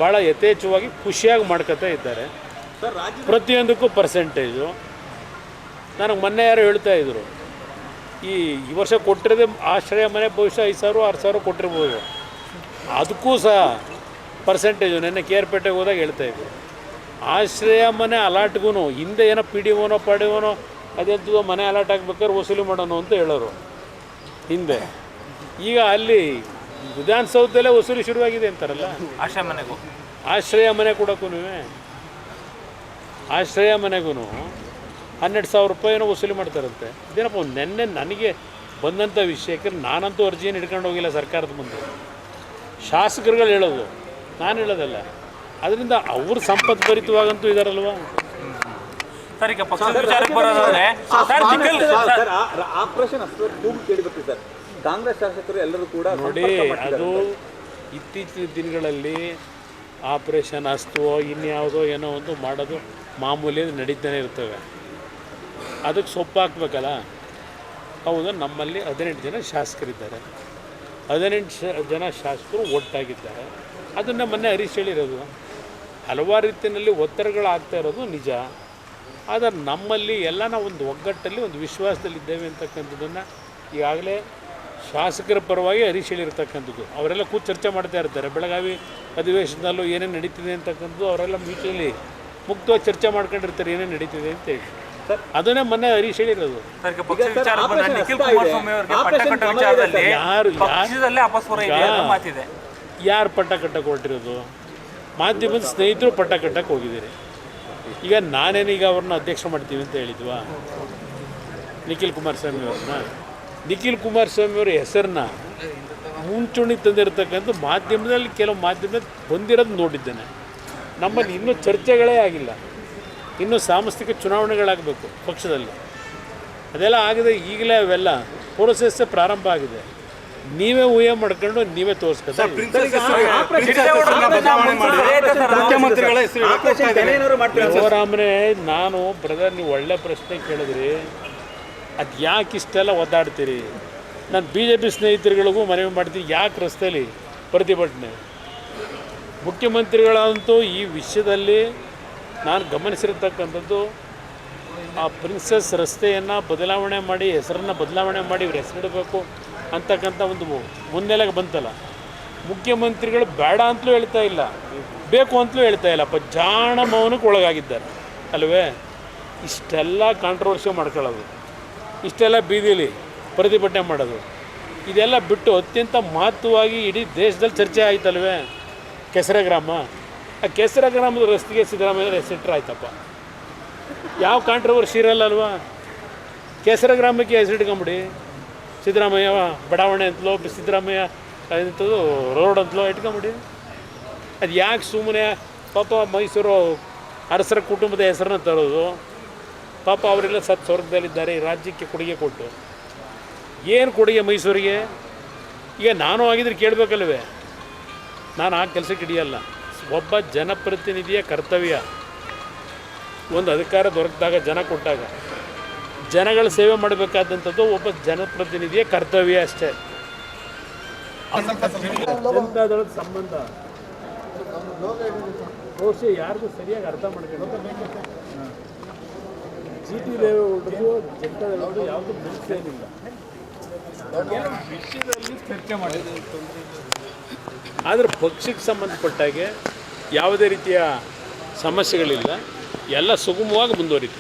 ಭಾಳ ಯಥೇಚ್ಛವಾಗಿ ಖುಷಿಯಾಗಿ ಮಾಡ್ಕೊತಾ ಇದ್ದಾರೆ. ಪ್ರತಿಯೊಂದಕ್ಕೂ ಪರ್ಸೆಂಟೇಜು. ನನಗೆ ಮೊನ್ನೆ ಯಾರು ಹೇಳ್ತಾ ಇದ್ರು, ಈ ವರ್ಷ ಕೊಟ್ಟಿರೋದೇ ಆಶ್ರಯ ಮನೆ ಬಹುಶಃ 5,000 6,000 ಕೊಟ್ಟಿರ್ಬೋದು. ಅದಕ್ಕೂ ಸಹ ಪರ್ಸೆಂಟೇಜು ನೆನ್ನೆ ಕೇರ್ಪೇಟೆಗೆ ಹೋದಾಗ ಹೇಳ್ತಾಯಿದ್ರು. ಆಶ್ರಯ ಮನೆ ಅಲಾಟ್ಗೂ ಹಿಂದೆ ಏನೋ ಪಿ ಡಿ ಓನೋ ಪಡಿ ಓನೋ ಅದೆಂಥದ್ದು ಮನೆ ಅಲಾಟ್ ಆಗ್ಬೇಕಾದ್ರೆ ವಸೂಲಿ ಮಾಡೋಣ ಅಂತ ಹೇಳೋರು ಹಿಂದೆ. ಈಗ ಅಲ್ಲಿ ವಿಧಾನಸೌಧದಲ್ಲೇ ವಸೂಲಿ ಶುರುವಾಗಿದೆ ಅಂತಾರಲ್ಲ. ಆಶ್ರಯ ಮನೆ ಕೊಡೋಕ್ಕೂ ಆಶ್ರಯ ಮನೆಗೂ 12,000 ರೂಪಾಯಿನೂ ವಸೂಲಿ ಮಾಡ್ತಾರಂತೆ. ಇದೇನಪ್ಪ ನೆನ್ನೆ ನನಗೆ ಬಂದಂಥ ವಿಷಯಕ್ಕೆ ನಾನಂತೂ ಅರ್ಜಿಯನ್ನು ಹಿಡ್ಕೊಂಡು ಹೋಗಿಲ್ಲ ಸರ್ಕಾರದ ಮುಂದೆ. ಶಾಸಕರುಗಳು ಹೇಳೋದು, ನಾನು ಹೇಳೋದಲ್ಲ. ಅದರಿಂದ ಅವರು ಸಂಪತ್ತು ಭರಿತವಾಗಂತೂ ಇದ್ದಾರಲ್ವ. ಕಾಂಗ್ರೆಸ್ ಶಾಸಕರು ಎಲ್ಲರೂ ಕೂಡ ನೋಡಿ, ಅದು ಇತ್ತೀಚಿನ ದಿನಗಳಲ್ಲಿ ಆಪರೇಷನ್ ಅಸ್ತವೋ ಇನ್ಯಾವುದೋ ಏನೋ ಒಂದು ಮಾಡೋದು ಮಾಮೂಲಿ ನಡೀತಾನೆ ಇರ್ತವೆ. ಅದಕ್ಕೆ ಸೊಪ್ಪು ಹಾಕ್ಬೇಕಲ್ಲ. ಹೌದು, ನಮ್ಮಲ್ಲಿ 18 ಜನ ಶಾಸಕರಿದ್ದಾರೆ. 18 ಜನ ಶಾಸಕರು ಒಟ್ಟಾಗಿದ್ದಾರೆ. ಅದನ್ನು ಮೊನ್ನೆ ಹರೀಶ್ ಹೇಳಿರೋದು. ಹಲವಾರು ರೀತಿಯಲ್ಲಿ ಒತ್ತಡಗಳಾಗ್ತಾ ಇರೋದು ನಿಜ. ಆದರೆ ನಮ್ಮಲ್ಲಿ ಎಲ್ಲ ನಾವು ಒಂದು ಒಗ್ಗಟ್ಟಲ್ಲಿ ಒಂದು ವಿಶ್ವಾಸದಲ್ಲಿದ್ದೇವೆ ಅಂತಕ್ಕಂಥದ್ದನ್ನು ಈಗಾಗಲೇ ಶಾಸಕರ ಪರವಾಗಿ ಹರೀಶ್ ಹೇಳಿರ್ತಕ್ಕಂಥದ್ದು. ಅವರೆಲ್ಲ ಕೂತು ಚರ್ಚೆ ಮಾಡ್ತಾ ಇರ್ತಾರೆ. ಬೆಳಗಾವಿ ಅಧಿವೇಶನದಲ್ಲೂ ಏನೇನು ನಡೀತಿದೆ ಅಂತಕ್ಕಂಥದ್ದು ಅವರೆಲ್ಲ ಮೀಟಿಂಗಲ್ಲಿ ಮುಕ್ತವಾಗಿ ಚರ್ಚೆ ಮಾಡ್ಕೊಂಡಿರ್ತಾರೆ ಏನೇನು ನಡೀತಿದೆ ಅಂತೇಳಿ. ಅದನ್ನೇ ಮೊನ್ನೆ ಹರೀಶ್ ಹೇಳಿರೋದು. ಯಾರು ಪಟ್ಟ ಕಟ್ಟಕ್ಕೆ ಹೊರಟಿರೋದು? ಮಾಧ್ಯಮದ ಸ್ನೇಹಿತರು ಪಟ್ಟ ಕಟ್ಟಕ್ಕೆ ಹೋಗಿದ್ದೀರಿ. ಈಗ ನಾನೇನೀಗ ಅವ್ರನ್ನ ಅಧ್ಯಕ್ಷ ಮಾಡ್ತೀವಿ ಅಂತ ಹೇಳಿದ್ವಾ? ನಿಖಿಲ್ ಕುಮಾರಸ್ವಾಮಿ ಅವ್ರನ್ನ. ನಿಖಿಲ್ ಕುಮಾರಸ್ವಾಮಿ ಅವರ ಹೆಸರನ್ನ ಮುಂಚೂಣಿ ತಂದಿರತಕ್ಕಂಥ ಮಾಧ್ಯಮದಲ್ಲಿ ಕೆಲವು ಮಾಧ್ಯಮದಲ್ಲಿ ಬಂದಿರೋದು ನೋಡಿದ್ದೇನೆ. ನಮ್ಮಲ್ಲಿ ಇನ್ನೂ ಚರ್ಚೆಗಳೇ ಆಗಿಲ್ಲ. ಇನ್ನೂ ಸಾಂಸ್ಥಿಕ ಚುನಾವಣೆಗಳಾಗಬೇಕು ಪಕ್ಷದಲ್ಲಿ. ಅದೆಲ್ಲ ಆಗಿದೆ. ಈಗಲೇ ಅವೆಲ್ಲ ಪ್ರೋಸೆಸ್ಸೇ ಪ್ರಾರಂಭ ಆಗಿದೆ. ನೀವೇ ಊಹೆ ಮಾಡ್ಕೊಂಡು ನೀವೇ ತೋರಿಸ್ಕೊತಾರೆ. ಶಿವರಾಮರೇ, ನಾನು ಬ್ರದರ್, ನೀವು ಒಳ್ಳೆ ಪ್ರಶ್ನೆ ಕೇಳಿದ್ರಿ. ಅದು ಯಾಕೆ ಇಷ್ಟೆಲ್ಲ ಒದ್ದಾಡ್ತೀರಿ? ನಾನು BJP ಸ್ನೇಹಿತರುಗಳಿಗೂ ಮನವಿ ಮಾಡ್ತೀನಿ, ಯಾಕೆ ರಸ್ತೆಯಲ್ಲಿ ಪ್ರತಿಭಟನೆ? ಮುಖ್ಯಮಂತ್ರಿಗಳಂತೂ ಈ ವಿಷಯದಲ್ಲಿ ನಾನು ಗಮನಿಸಿರ್ತಕ್ಕಂಥದ್ದು, ಆ ಪ್ರಿನ್ಸಸ್ ರಸ್ತೆಯನ್ನು ಬದಲಾವಣೆ ಮಾಡಿ, ಹೆಸರನ್ನು ಬದಲಾವಣೆ ಮಾಡಿ ಇವ್ರ ಹೆಸರಿಡಬೇಕು ಅಂತಕ್ಕಂಥ ಒಂದು ಮುನ್ನೆಲೆಗೆ ಬಂತಲ್ಲ. ಮುಖ್ಯಮಂತ್ರಿಗಳು ಬೇಡ ಅಂತಲೂ ಹೇಳ್ತಾ ಇಲ್ಲ, ಬೇಕು ಅಂತಲೂ ಹೇಳ್ತಾ ಇಲ್ಲಪ್ಪ. ಜಾಣ ಮೌನಕ್ಕೆ ಒಳಗಾಗಿದ್ದಾರೆ ಅಲ್ವೇ? ಇಷ್ಟೆಲ್ಲ ಕಾಂಟ್ರವರ್ಸಿ ಮಾಡ್ಕೊಳ್ಳೋದು, ಇಷ್ಟೆಲ್ಲ ಬೀದಿಲಿ ಪ್ರತಿಭಟನೆ ಮಾಡೋದು, ಇದೆಲ್ಲ ಬಿಟ್ಟು ಅತ್ಯಂತ ಮಹತ್ವವಾಗಿ ಇಡೀ ದೇಶದಲ್ಲಿ ಚರ್ಚೆ ಆಯ್ತಲ್ವೇ ಕೆಸರೆ ಗ್ರಾಮ. ಆ ಕೆಸರೆ ಗ್ರಾಮದ ರಸ್ತೆಗೆ ಸಿದ್ದರಾಮಯ್ಯ ಹೆಸರಿಟ್ರೆ ಆಯ್ತಪ್ಪ. ಯಾವ ಕಾಂಟ್ರವರ್ಸಿ ಇರಲ್ಲಲ್ವ? ಕೆಸರೆ ಗ್ರಾಮಕ್ಕೆ ಹೆಸರಿಟ್ಕೊಂಬಿಡಿ. ಸಿದ್ದರಾಮಯ್ಯ ಬಡಾವಣೆ ಅಂತಲೋ, ಸಿದ್ದರಾಮಯ್ಯ ಎಂಥದ್ದು ರೋಡ್ ಅಂತಲೋ ಇಟ್ಕೊಂಬಿಡಿ. ಅದು ಯಾಕೆ ಸುಮ್ಮನೆ ಪಾಪ ಮೈಸೂರು ಅರಸರ ಕುಟುಂಬದ ಹೆಸರನ್ನ ತರೋದು? ಪಾಪ ಅವರೆಲ್ಲ ಸತ್ ಸ್ವರ್ಗದಲ್ಲಿದ್ದಾರೆ. ರಾಜ್ಯಕ್ಕೆ ಕೊಡುಗೆ ಕೊಟ್ಟು ಏನು ಕೊಡುಗೆ ಮೈಸೂರಿಗೆ? ಈಗ ನಾನು ಆಗಿದ್ರೆ ಕೇಳಬೇಕಲ್ವೇ? ನಾನು ಆ ಕೆಲಸಕ್ಕೆ ಹಿಡಿಯಲ್ಲ. ಒಬ್ಬ ಜನಪ್ರತಿನಿಧಿಯ ಕರ್ತವ್ಯ, ಒಂದು ಅಧಿಕಾರ ದೊರಕಿದಾಗ, ಜನ ಕೊಟ್ಟಾಗ ಜನಗಳ ಸೇವೆ ಮಾಡಬೇಕಾದಂಥದ್ದು ಒಬ್ಬ ಜನಪ್ರತಿನಿಧಿಯ ಕರ್ತವ್ಯ ಅಷ್ಟೇ. ಜನತಾದಳದ ಸಂಬಂಧ ಬಹುಶಃ ಯಾರಿಗೂ ಸರಿಯಾಗಿ ಅರ್ಥ ಮಾಡ್ಕೊಂಡು ಜಿಟಿ ದೇವೇಗೌಡರು ಜನತಾದಳದ್ದು ಯಾವುದೂ ಬೆಳೆಸೇನಿಲ್ಲ. ವಿಷಯದಲ್ಲಿ ಚರ್ಚೆ ಮಾಡಿದೆ. ಆದರೆ ಪಕ್ಷಕ್ಕೆ ಸಂಬಂಧಪಟ್ಟಾಗೆ ಯಾವುದೇ ರೀತಿಯ ಸಮಸ್ಯೆಗಳಿಲ್ಲ. ಎಲ್ಲ ಸುಗಮವಾಗಿ ಮುಂದುವರಿತು.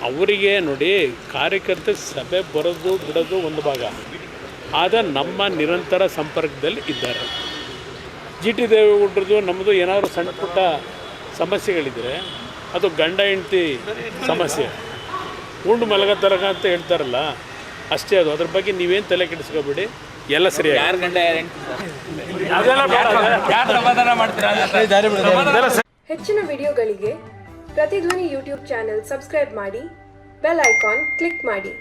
ಅವರಿಗೆ ನೋಡಿ, ಕಾರ್ಯಕರ್ತರ ಸಭೆ ಬರೋದು ಬಿಡೋದು ಒಂದು ಭಾಗ, ಆದರೆ ನಮ್ಮ ನಿರಂತರ ಸಂಪರ್ಕದಲ್ಲಿ ಇದ್ದಾರೆ. ಜಿಟಿ ದೇವೇಗೌಡರದು ನಮ್ಮದು ಏನಾದರೂ ಸಣ್ಣ ಪುಟ್ಟ ಸಮಸ್ಯೆಗಳಿದ್ದರೆ ಅದು ಗಂಡ ಹೆಂಡತಿ ಸಮಸ್ಯೆ, ಉಂಡು ಮಲಗತ್ತರಗ ಅಂತ ಹೇಳ್ತಾರಲ್ಲ, ಅಷ್ಟೇ ಅದು. ಅದ್ರ ಬಗ್ಗೆ ನೀವೇನು ತಲೆ ಕೆಡಿಸ್ಕೋಬೇಡಿ, ಎಲ್ಲ ಸರಿಯಾಗಿ. ಹೆಚ್ಚಿನ ವಿಡಿಯೋಗಳಿಗೆ ಪ್ರತಿಧ್ವನಿ ಯೂಟ್ಯೂಬ್ ಚಾನೆಲ್ ಸಬ್ಸ್ಕ್ರೈಬ್ ಮಾಡಿ, ಬೆಲ್ ಐಕಾನ್ ಕ್ಲಿಕ್ ಮಾಡಿ.